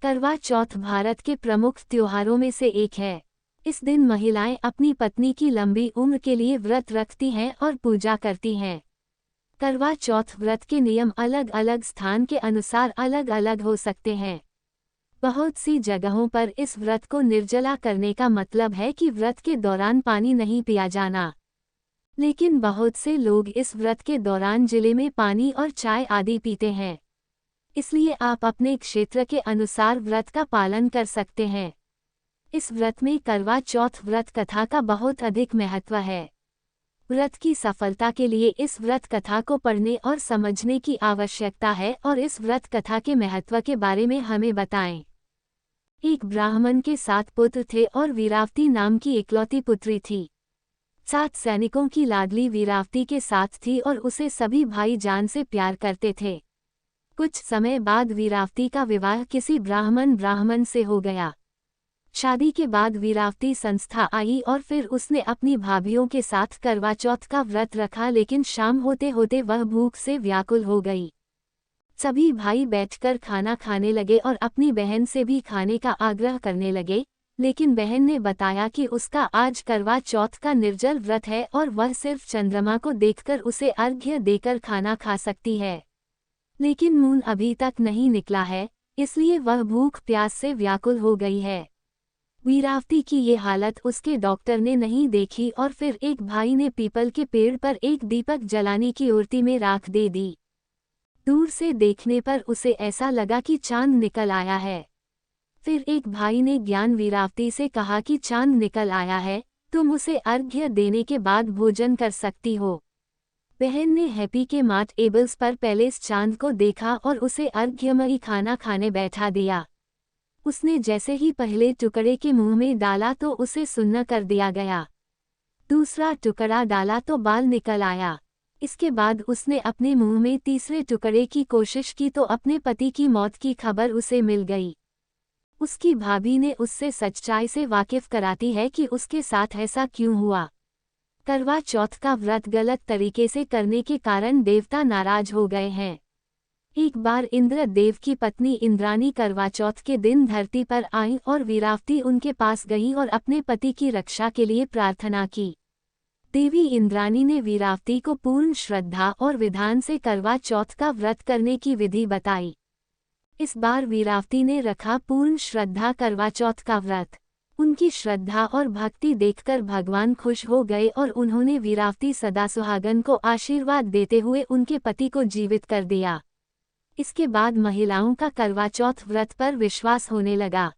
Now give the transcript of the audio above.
करवा चौथ भारत के प्रमुख त्योहारों में से एक है। इस दिन महिलाएं अपनी पत्नी की लंबी उम्र के लिए व्रत रखती हैं और पूजा करती हैं। करवा चौथ व्रत के नियम अलग अलग स्थान के अनुसार अलग अलग हो सकते हैं। बहुत सी जगहों पर इस व्रत को निर्जला करने का मतलब है कि व्रत के दौरान पानी नहीं पिया जाना। लेकिन बहुत से लोग इस व्रत के दौरान जिले में पानी और चाय आदि पीते हैं। इसलिए आप अपने क्षेत्र के अनुसार व्रत का पालन कर सकते हैं। इस व्रत में करवा चौथ व्रत कथा का बहुत अधिक महत्व है। व्रत की सफलता के लिए इस व्रत कथा को पढ़ने और समझने की आवश्यकता है और इस व्रत कथा के महत्व के बारे में हमें बताएं। एक ब्राह्मण के 7 पुत्र थे और वीरावती नाम की इकलौती पुत्री थी। 7 सैनिकों की लाडली वीरावती के साथ थी और उसे सभी भाई जान से प्यार करते थे। कुछ समय बाद वीरावती का विवाह किसी ब्राह्मण से हो गया। शादी के बाद वीरावती संस्था आई और फिर उसने अपनी भाभियों के साथ करवा चौथ का व्रत रखा, लेकिन शाम होते होते वह भूख से व्याकुल हो गई। सभी भाई बैठकर खाना खाने लगे और अपनी बहन से भी खाने का आग्रह करने लगे, लेकिन बहन ने बताया कि उसका आज करवा चौथ का निर्जल व्रत है और वह सिर्फ चंद्रमा को देखकर उसे अर्घ्य देकर खाना खा सकती है। लेकिन मून अभी तक नहीं निकला है, इसलिए वह भूख प्यास से व्याकुल हो गई है। वीरावती की ये हालत उसके डॉक्टर ने नहीं देखी और फिर एक भाई ने पीपल के पेड़ पर एक दीपक जलाने की ओरती में राख दे दी। दूर से देखने पर उसे ऐसा लगा कि चांद निकल आया है। फिर एक भाई ने ज्ञान वीरावती से कहा कि चांद निकल आया है, तुम उसे अर्घ्य देने के बाद भोजन कर सकती हो। बहन ने हैप्पी के मार्ट एबल्स पर पैलेस चांद को देखा और उसे अर्घ्यमयी खाना खाने बैठा दिया। उसने जैसे ही पहले टुकड़े के मुंह में डाला तो उसे सुन्न कर दिया गया। दूसरा टुकड़ा डाला तो बाल निकल आया। इसके बाद उसने अपने मुंह में तीसरे टुकड़े की कोशिश की तो अपने पति की मौत की खबर उसे मिल गई। उसकी भाभी ने उससे सच्चाई से वाकिफ कराती है कि उसके साथ ऐसा क्यों हुआ। करवा चौथ का व्रत गलत तरीके से करने के कारण देवता नाराज हो गए हैं। एक बार इंद्र देव की पत्नी इंद्राणी करवा चौथ के दिन धरती पर आईं और वीरावती उनके पास गईं और अपने पति की रक्षा के लिए प्रार्थना की। देवी इंद्राणी ने वीरावती को पूर्ण श्रद्धा और विधान से करवा चौथ का व्रत करने की विधि बताई। इस बार वीरावती ने रखा पूर्ण श्रद्धा करवा चौथ का व्रत। उनकी श्रद्धा और भक्ति देखकर भगवान खुश हो गए और उन्होंने वीरावती सदा सुहागन को आशीर्वाद देते हुए उनके पति को जीवित कर दिया। इसके बाद महिलाओं का करवा चौथ व्रत पर विश्वास होने लगा।